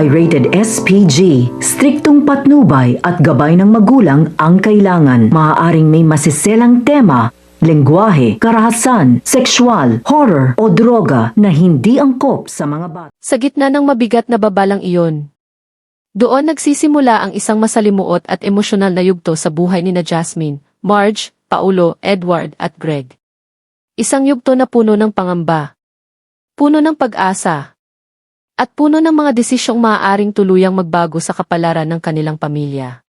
ay rated SPG. Striktong patnubay at gabay ng magulang ang kailangan. Maaaring may masiselang tema, lengguwahe, karahasan, sexual, horror o droga na hindi angkop sa mga bata. Sa gitna ng mabigat na babalang iyon, doon nagsisimula ang isang masalimuot at emosyonal na yugto sa buhay nina Jasmine, Marge, Paulo, Edward at Greg. Isang yugto na puno ng pangamba, puno ng pag-asa, at puno ng mga desisyong maaaring tuluyang magbago sa kapalaran ng kanilang pamilya.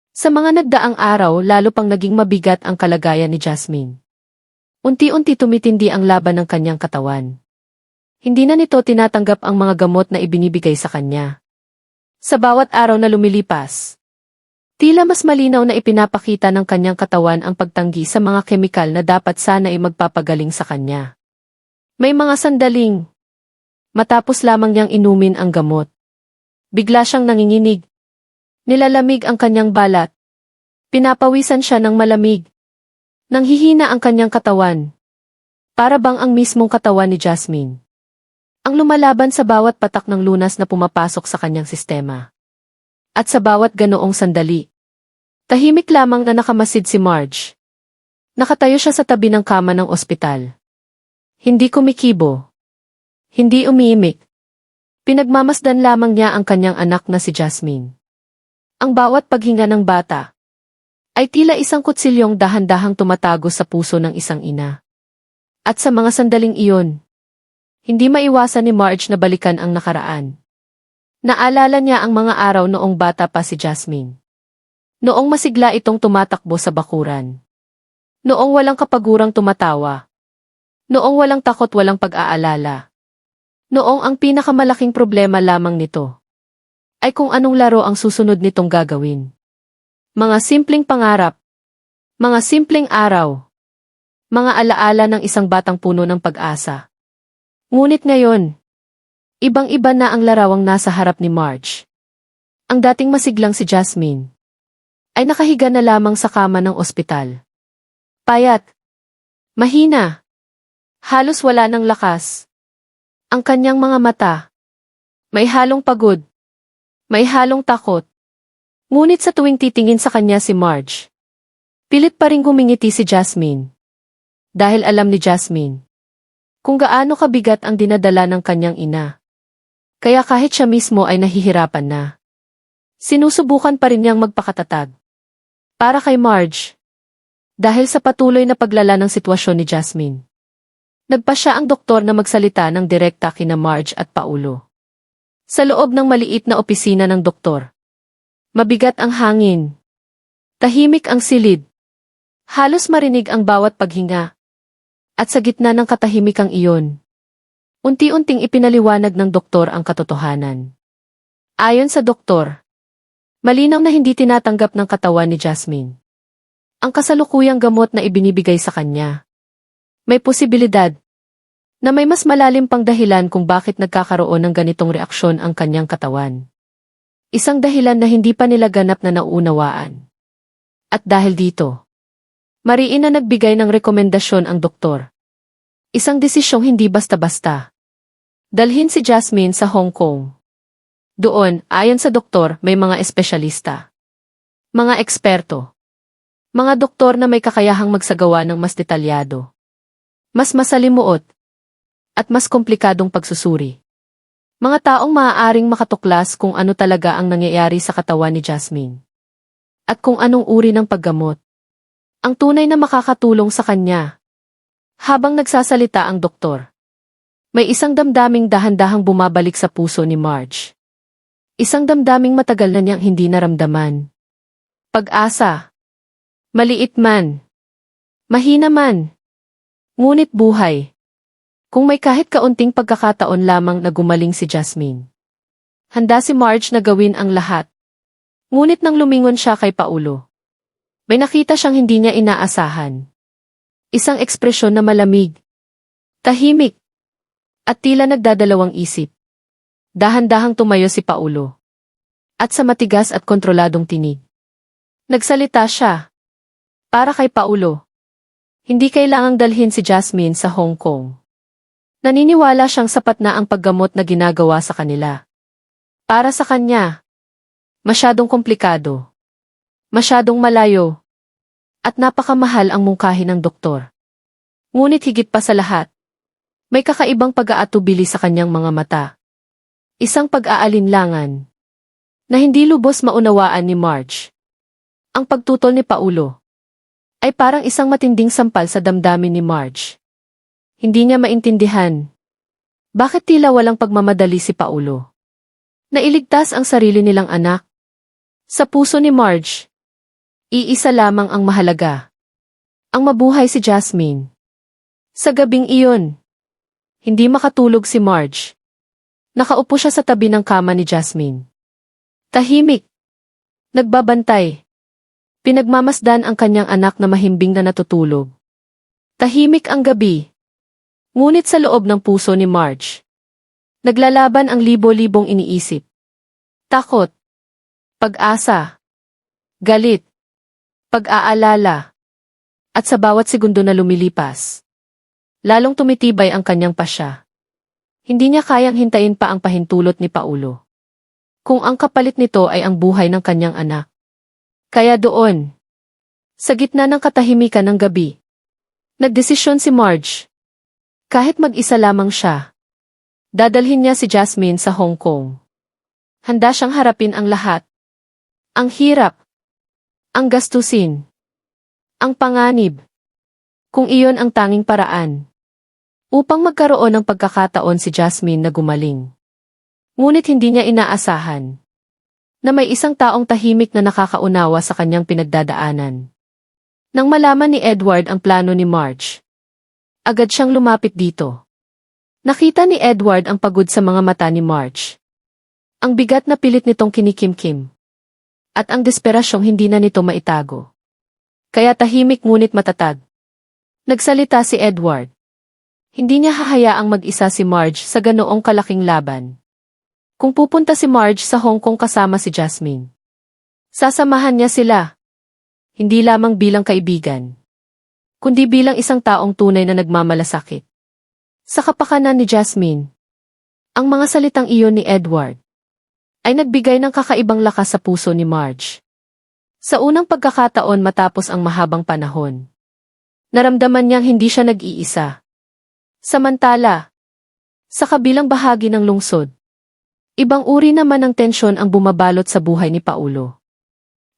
Sa mga nagdaang araw, lalo pang naging mabigat ang kalagayan ni Jasmine. Unti-unti tumitindi ang laban ng kanyang katawan. Hindi na nito tinatanggap ang mga gamot na ibinibigay sa kanya. Sa bawat araw na lumilipas, tila mas malinaw na ipinapakita ng kanyang katawan ang pagtanggi sa mga kemikal na dapat sana ay magpapagaling sa kanya. May mga sandaling, matapos lamang niyang inumin ang gamot, bigla siyang nanginginig. Nilalamig ang kanyang balat. Pinapawisan siya ng malamig. Nanghihina ang kanyang katawan. Para bang ang mismong katawan ni Jasmine ang lumalaban sa bawat patak ng lunas na pumapasok sa kanyang sistema. At sa bawat ganoong sandali, tahimik lamang na nakamasid si Marge. Nakatayo siya sa tabi ng kama ng ospital. Hindi kumikibo. Hindi umiimik. Pinagmamasdan lamang niya ang kanyang anak na si Jasmine. Ang bawat paghinga ng bata ay tila isang kutsilyong dahan-dahang tumatago sa puso ng isang ina. At sa mga sandaling iyon, hindi maiwasan ni Marge na balikan ang nakaraan. Naalala niya ang mga araw noong bata pa si Jasmine. Noong masigla itong tumatakbo sa bakuran. Noong walang kapagurang tumatawa. Noong walang takot, walang pag-aalala. Noong ang pinakamalaking problema lamang nito ay kung anong laro ang susunod nitong gagawin. Mga simpleng pangarap. Mga simpleng araw. Mga alaala ng isang batang puno ng pag-asa. Ngunit ngayon, ibang-iba na ang larawang nasa harap ni Marge. Ang dating masiglang si Jasmine ay nakahiga na lamang sa kama ng ospital. Payat. Mahina. Halos wala ng lakas. Ang kanyang mga mata. May halong pagod. May halong takot. Ngunit sa tuwing titingin sa kanya si Marge, pilit pa ring humingiti si Jasmine. Dahil alam ni Jasmine kung gaano kabigat ang dinadala ng kanyang ina. Kaya kahit siya mismo ay nahihirapan na, sinusubukan pa rin niyang magpakatatag. Para kay Marge, dahil sa patuloy na paglala ng sitwasyon ni Jasmine, nagpa siya ang doktor na magsalita ng direkta kina Marge at Paulo. Sa loob ng maliit na opisina ng doktor, mabigat ang hangin. Tahimik ang silid. Halos marinig ang bawat paghinga. At sa gitna ng katahimikang iyon, unti-unting ipinaliwanag ng doktor ang katotohanan. Ayon sa doktor, malinaw na hindi tinatanggap ng katawan ni Jasmine ang kasalukuyang gamot na ibinibigay sa kanya. May posibilidad na may mas malalim pang dahilan kung bakit nagkakaroon ng ganitong reaksyon ang kanyang katawan. Isang dahilan na hindi pa nila ganap na nauunawaan. At dahil dito, mariin na nagbigay ng rekomendasyon ang doktor. Isang desisyong hindi basta-basta. Dalhin si Jasmine sa Hong Kong. Doon, ayon sa doktor, may mga espesyalista. Mga eksperto. Mga doktor na may kakayahang magsagawa ng mas detalyado. Mas masalimuot. At mas komplikadong pagsusuri. Mga taong maaaring makatuklas kung ano talaga ang nangyayari sa katawan ni Jasmine. At kung anong uri ng paggamot ang tunay na makakatulong sa kanya. Habang nagsasalita ang doktor, may isang damdaming dahan-dahang bumabalik sa puso ni Marge. Isang damdaming matagal na niyang hindi naramdaman. Pag-asa. Maliit man. Mahina man. Ngunit buhay. Kung may kahit kaunting pagkakataon lamang na gumaling si Jasmine. Handa si Marge na gawin ang lahat. Ngunit nang lumingon siya kay Paulo, may nakita siyang hindi niya inaasahan. Isang ekspresyon na malamig, tahimik, at tila nagdadalawang isip. Dahan-dahang tumayo si Paulo. At sa matigas at kontroladong tinig, nagsalita siya. Para kay Paulo, hindi kailangang dalhin si Jasmine sa Hong Kong. Naniniwala siyang sapat na ang paggamot na ginagawa sa kanila Para sa kanya, masyadong komplikado, masyadong malayo, at napakamahal ang mungkahi ng doktor. Ngunit higit pa sa lahat, may kakaibang pag-aatubili sa kanyang mga mata. Isang pag-aalinlangan na hindi lubos maunawaan ni Marge. Ang pagtutol ni Paulo ay parang isang matinding sampal sa damdamin ni Marge. Hindi niya maintindihan bakit tila walang pagmamadali si Paulo. Nailigtas ang sarili nilang anak. Sa puso ni Marge, iisa lamang ang mahalaga. Ang mabuhay si Jasmine. Sa gabing iyon, hindi makatulog si Marge. Nakaupo siya sa tabi ng kama ni Jasmine. Tahimik. Nagbabantay. Pinagmamasdan ang kanyang anak na mahimbing na natutulog. Tahimik ang gabi. Ngunit sa loob ng puso ni Marge, naglalaban ang libo-libong iniisip. Takot. Pag-asa. Galit. Pag-aalala. At sa bawat segundo na lumilipas, lalong tumitibay ang kanyang pasya. Hindi niya kayang hintayin pa ang pahintulot ni Paulo. Kung ang kapalit nito ay ang buhay ng kanyang anak. Kaya doon, sa gitna ng katahimikan ng gabi, nagdesisyon si Marge. Kahit mag-isa lamang siya, dadalhin niya si Jasmine sa Hong Kong. Handa siyang harapin ang lahat. Ang hirap. Ang gastusin. Ang panganib. Kung iyon ang tanging paraan. Upang magkaroon ng pagkakataon si Jasmine na gumaling. Ngunit hindi niya inaasahan na may isang taong tahimik na nakakaunawa sa kanyang pinagdadaanan. Nang malaman ni Edward ang plano ni Marge, agad siyang lumapit dito. Nakita ni Edward ang pagod sa mga mata ni Marge. Ang bigat na pilit nitong kinikimkim. At ang desperasyong hindi na nito maitago. Kaya tahimik ngunit matatag. Nagsalita si Edward. Hindi niya hahayaang mag-isa si Marge sa ganoong kalaking laban. Kung pupunta si Marge sa Hong Kong kasama si Jasmine, sasamahan niya sila. Hindi lamang bilang kaibigan, kundi bilang isang taong tunay na nagmamalasakit. Sa kapakanan ni Jasmine, ang mga salitang iyon ni Edward ay nagbigay ng kakaibang lakas sa puso ni Marge. Sa unang pagkakataon matapos ang mahabang panahon, naramdaman niyang hindi siya nag-iisa. Samantala, sa kabilang bahagi ng lungsod, ibang uri naman ng tensyon ang bumabalot sa buhay ni Paulo.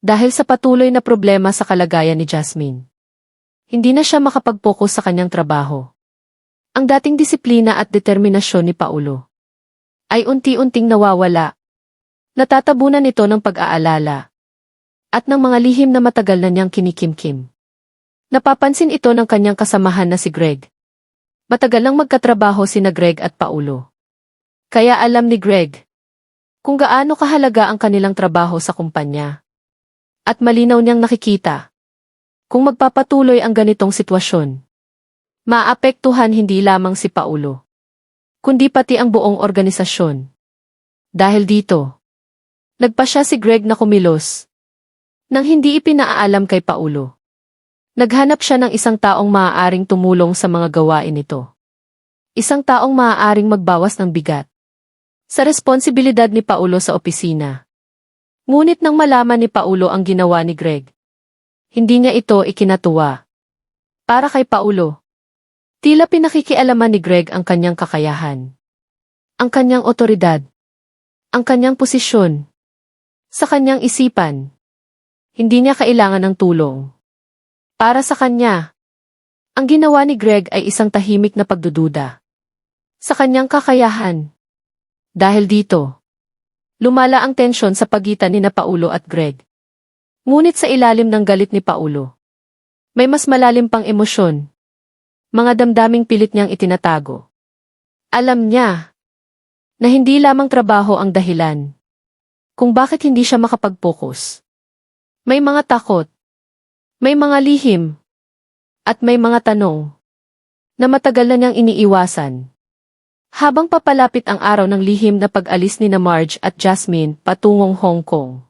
Dahil sa patuloy na problema sa kalagayan ni Jasmine, hindi na siya makapag-focus sa kanyang trabaho. Ang dating disiplina at determinasyon ni Paulo ay unti-unting nawawala. Natatabunan nito ng pag-aalala at ng mga lihim na matagal na niyang kinikimkim. Napapansin ito ng kanyang kasamahan na si Greg. Matagal nang magkatrabaho sina Greg at Paulo. Kaya alam ni Greg kung gaano kahalaga ang kanilang trabaho sa kumpanya. At malinaw niyang nakikita kung magpapatuloy ang ganitong sitwasyon, maapektuhan hindi lamang si Paulo, kundi pati ang buong organisasyon. Dahil dito, nagpasya si Greg na kumilos nang hindi ipinaalam kay Paulo. Naghanap siya ng isang taong maaaring tumulong sa mga gawain nito. Isang taong maaaring magbawas ng bigat sa responsibilidad ni Paulo sa opisina. Ngunit nang malaman ni Paulo ang ginawa ni Greg, hindi niya ito ikinatuwa. Para kay Paulo, tila pinakikialaman ni Greg ang kanyang kakayahan, ang kanyang otoridad, ang kanyang posisyon. Sa kanyang isipan, hindi niya kailangan ng tulong. Para sa kanya, ang ginawa ni Greg ay isang tahimik na pagdududa sa kanyang kakayahan. Dahil dito, lumala ang tensyon sa pagitan ni Paulo at Greg. Ngunit sa ilalim ng galit ni Paulo, may mas malalim pang emosyon. Mga damdaming pilit niyang itinatago. Alam niya na hindi lamang trabaho ang dahilan kung bakit hindi siya makapag-focus. May mga takot, may mga lihim, at may mga tanong na matagal na niyang iniiwasan. Habang papalapit ang araw ng lihim na pag-alis ni Marge at Jasmine patungong Hong Kong,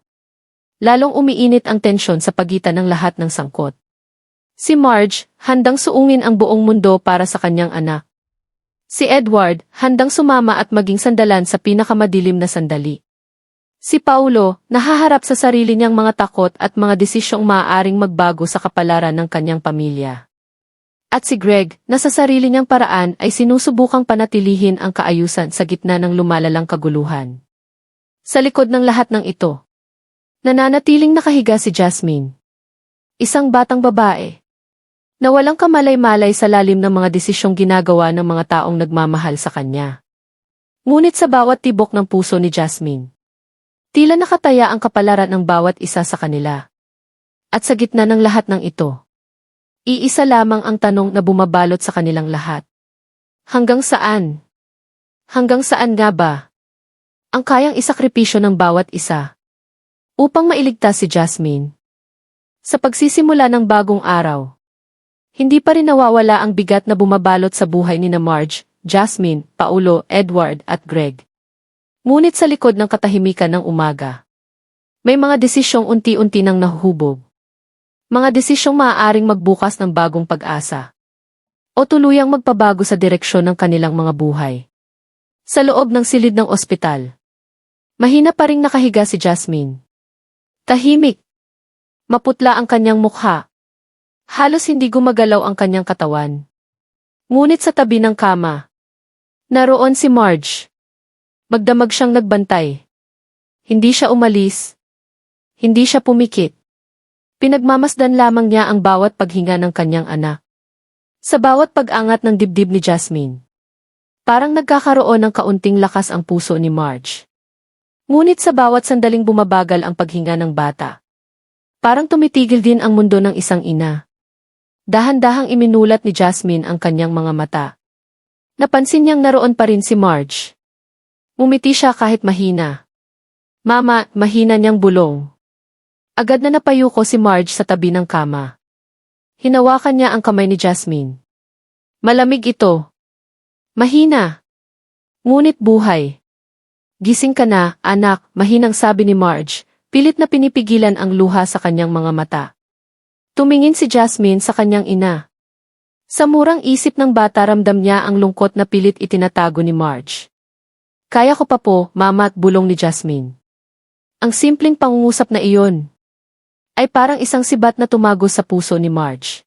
lalong umiinit ang tensyon sa pagitan ng lahat ng sangkot. Si Marge, handang suungin ang buong mundo para sa kanyang anak. Si Edward, handang sumama at maging sandalan sa pinakamadilim na sandali. Si Paulo, nahaharap sa sarili niyang mga takot at mga desisyong maaaring magbago sa kapalaran ng kanyang pamilya. At si Greg, na sa sarili niyang paraan ay sinusubukang panatilihin ang kaayusan sa gitna ng lumalalang kaguluhan. Sa likod ng lahat ng ito, nananatiling nakahiga si Jasmine. Isang batang babae na walang kamalay-malay sa lalim ng mga desisyong ginagawa ng mga taong nagmamahal sa kanya. Ngunit sa bawat tibok ng puso ni Jasmine, tila nakataya ang kapalaran ng bawat isa sa kanila. At sa gitna ng lahat ng ito, iisa lamang ang tanong na bumabalot sa kanilang lahat. Hanggang saan? Hanggang saan nga ba ang kayang isakripisyo ng bawat isa upang mailigtas si Jasmine? Sa pagsisimula ng bagong araw, hindi pa rin nawawala ang bigat na bumabalot sa buhay ni Marge, Jasmine, Paulo, Edward at Greg. Ngunit sa likod ng katahimikan ng umaga, may mga desisyong unti-unti nang nahuhubog. Mga desisyong maaaring magbukas ng bagong pag-asa o tuluyang magpabago sa direksyon ng kanilang mga buhay. Sa loob ng silid ng ospital, mahina pa ring nakahiga si Jasmine. Tahimik. Maputla ang kanyang mukha. Halos hindi gumagalaw ang kanyang katawan. Ngunit sa tabi ng kama, naroon si Marge. Magdamag siyang nagbantay. Hindi siya umalis. Hindi siya pumikit. Pinagmamasdan lamang niya ang bawat paghinga ng kanyang anak. Sa bawat pag-angat ng dibdib ni Jasmine, parang nagkakaroon ng kaunting lakas ang puso ni Marge. Ngunit sa bawat sandaling bumabagal ang paghinga ng bata, parang tumitigil din ang mundo ng isang ina. Dahan-dahang iminulat ni Jasmine ang kanyang mga mata. Napansin niyang naroon pa rin si Marge. Ngumiti siya kahit mahina. Mama, mahina niyang bulong. Agad na napayuko si Marge sa tabi ng kama. Hinawakan niya ang kamay ni Jasmine. Malamig ito. Mahina. Ngunit buhay. Gising ka na, anak, mahinang sabi ni Marge, pilit na pinipigilan ang luha sa kanyang mga mata. Tumingin si Jasmine sa kanyang ina. Sa murang isip ng bata ramdam niya ang lungkot na pilit itinatago ni Marge. Kaya ko pa po, mama, at bulong ni Jasmine. Ang simpleng pangungusap na iyon ay parang isang sibat na tumagos sa puso ni Marge.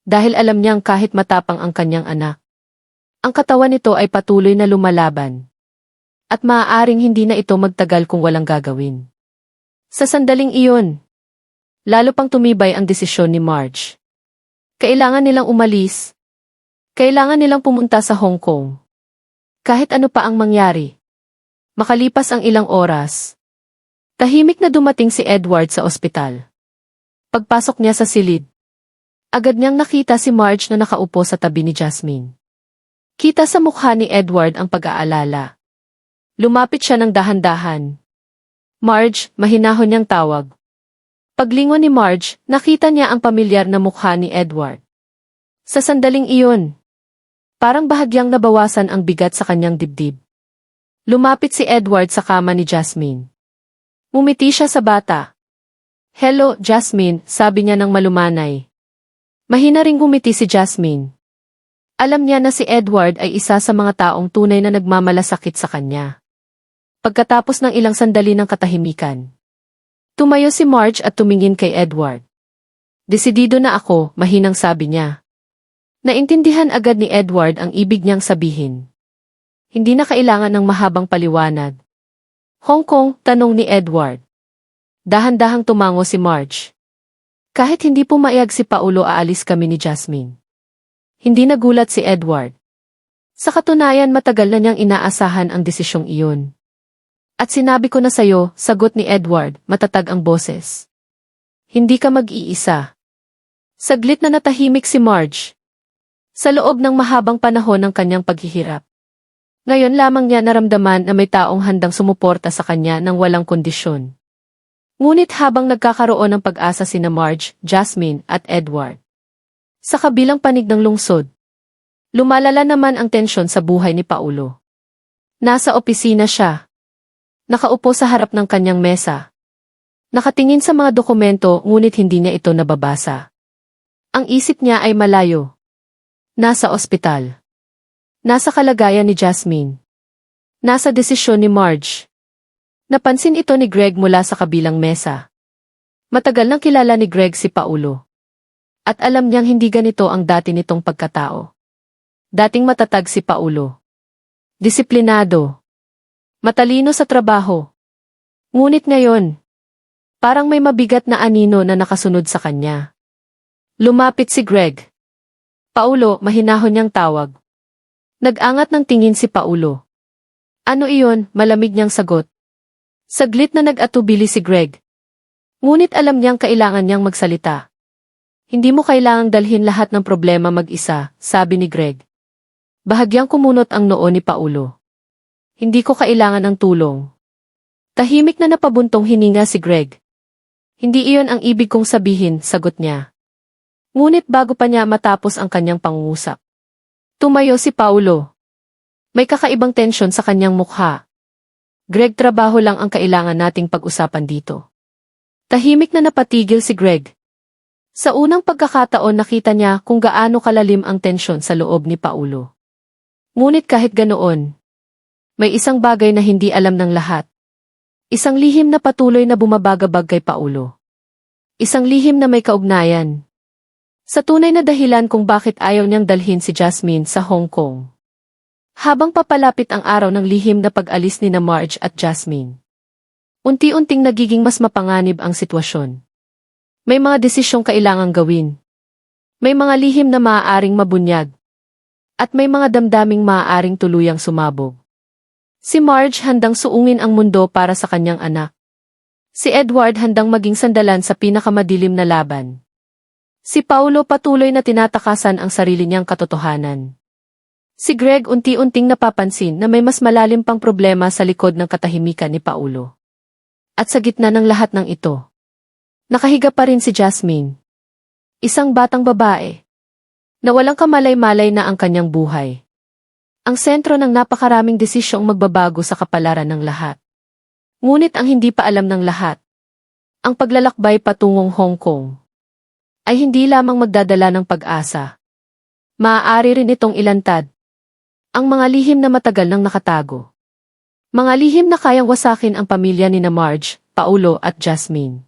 Dahil alam niyang kahit matapang ang kanyang anak, ang katawan nito ay patuloy na lumalaban. At maaaring hindi na ito magtagal kung walang gagawin. Sa sandaling iyon, lalo pang tumibay ang desisyon ni Marge. Kailangan nilang umalis. Kailangan nilang pumunta sa Hong Kong. Kahit ano pa ang mangyari. Makalipas ang ilang oras, tahimik na dumating si Edward sa ospital. Pagpasok niya sa silid, agad niyang nakita si Marge na nakaupo sa tabi ni Jasmine. Kita sa mukha ni Edward ang pag-aalala. Lumapit siya ng dahan-dahan. Marge, mahinahon niyang tawag. Paglingon ni Marge, nakita niya ang pamilyar na mukha ni Edward. Sa sandaling iyon, parang bahagyang nabawasan ang bigat sa kanyang dibdib. Lumapit si Edward sa kama ni Jasmine. Ngumiti siya sa bata. Hello, Jasmine, sabi niya ng malumanay. Mahina ring ngumiti si Jasmine. Alam niya na si Edward ay isa sa mga taong tunay na nagmamalasakit sa kanya. Pagkatapos ng ilang sandali ng katahimikan, tumayo si Marge at tumingin kay Edward. Desidido na ako, mahinang sabi niya. Naintindihan agad ni Edward ang ibig niyang sabihin. Hindi na kailangan ng mahabang paliwanag. Hong Kong, tanong ni Edward. Dahan-dahang tumango si Marge. Kahit hindi pumayag si Paulo, aalis kami ni Jasmine. Hindi nagulat si Edward. Sa katunayan, matagal na niyang inaasahan ang desisyong iyon. At sinabi ko na sayo, sagot ni Edward, matatag ang boses. Hindi ka mag-iisa. Saglit na natahimik si Marge. Sa loob ng mahabang panahon ng kanyang paghihirap. Ngayon lamang niya naramdaman na may taong handang sumuporta sa kanya ng walang kondisyon. Ngunit habang nagkakaroon ng pag-asa sina Marge, Jasmine at Edward, sa kabilang panig ng lungsod, lumalala naman ang tensyon sa buhay ni Paulo. Nasa opisina siya. Nakaupo sa harap ng kanyang mesa. Nakatingin sa mga dokumento ngunit hindi niya ito nababasa. Ang isip niya ay malayo. Nasa ospital. Nasa kalagayan ni Jasmine. Nasa desisyon ni Marge. Napansin ito ni Greg mula sa kabilang mesa. Matagal nang kilala ni Greg si Paulo. At alam niyang hindi ganito ang dati nitong pagkatao. Dating matatag si Paulo. Disiplinado. Matalino sa trabaho. Ngunit ngayon, parang may mabigat na anino na nakasunod sa kanya. Lumapit si Greg. Paulo, mahinahon niyang tawag. Nag-angat ng tingin si Paulo. Ano iyon? Malamig niyang sagot. Saglit na nag-atubili si Greg. Ngunit alam niyang kailangan niyang magsalita. Hindi mo kailangang dalhin lahat ng problema mag-isa, sabi ni Greg. Bahagyang kumunot ang noo ni Paulo. Hindi ko kailangan ng tulong. Tahimik na napabuntong hininga si Greg. Hindi iyon ang ibig kong sabihin, sagot niya. Ngunit bago pa niya matapos ang kanyang pangungusap, tumayo si Paulo. May kakaibang tensyon sa kanyang mukha. Greg, trabaho lang ang kailangan nating pag-usapan dito. Tahimik na napatigil si Greg. Sa unang pagkakataon nakita niya kung gaano kalalim ang tensyon sa loob ni Paulo. Ngunit kahit ganoon, may isang bagay na hindi alam ng lahat. Isang lihim na patuloy na bumabagabag kay Paulo. Isang lihim na may kaugnayan sa tunay na dahilan kung bakit ayaw niyang dalhin si Jasmine sa Hong Kong. Habang papalapit ang araw ng lihim na pag-alis ni na Marge at Jasmine, unti-unting nagiging mas mapanganib ang sitwasyon. May mga desisyong kailangang gawin. May mga lihim na maaaring mabunyag. At may mga damdaming maaaring tuluyang sumabog. Si Marge handang suungin ang mundo para sa kanyang anak. Si Edward handang maging sandalan sa pinakamadilim na laban. Si Paulo patuloy na tinatakasan ang sarili niyang katotohanan. Si Greg unti-unting napapansin na may mas malalim pang problema sa likod ng katahimikan ni Paulo. At sa gitna ng lahat ng ito, nakahiga pa rin si Jasmine. Isang batang babae na walang kamalay-malay na ang kanyang buhay. Ang sentro ng napakaraming desisyong magbabago sa kapalaran ng lahat. Ngunit ang hindi pa alam ng lahat, ang paglalakbay patungong Hong Kong, ay hindi lamang magdadala ng pag-asa. Maaari rin itong ilantad ang mga lihim na matagal nang nakatago. Mga lihim na kayang wasakin ang pamilya ni na Marge, Paulo at Jasmine.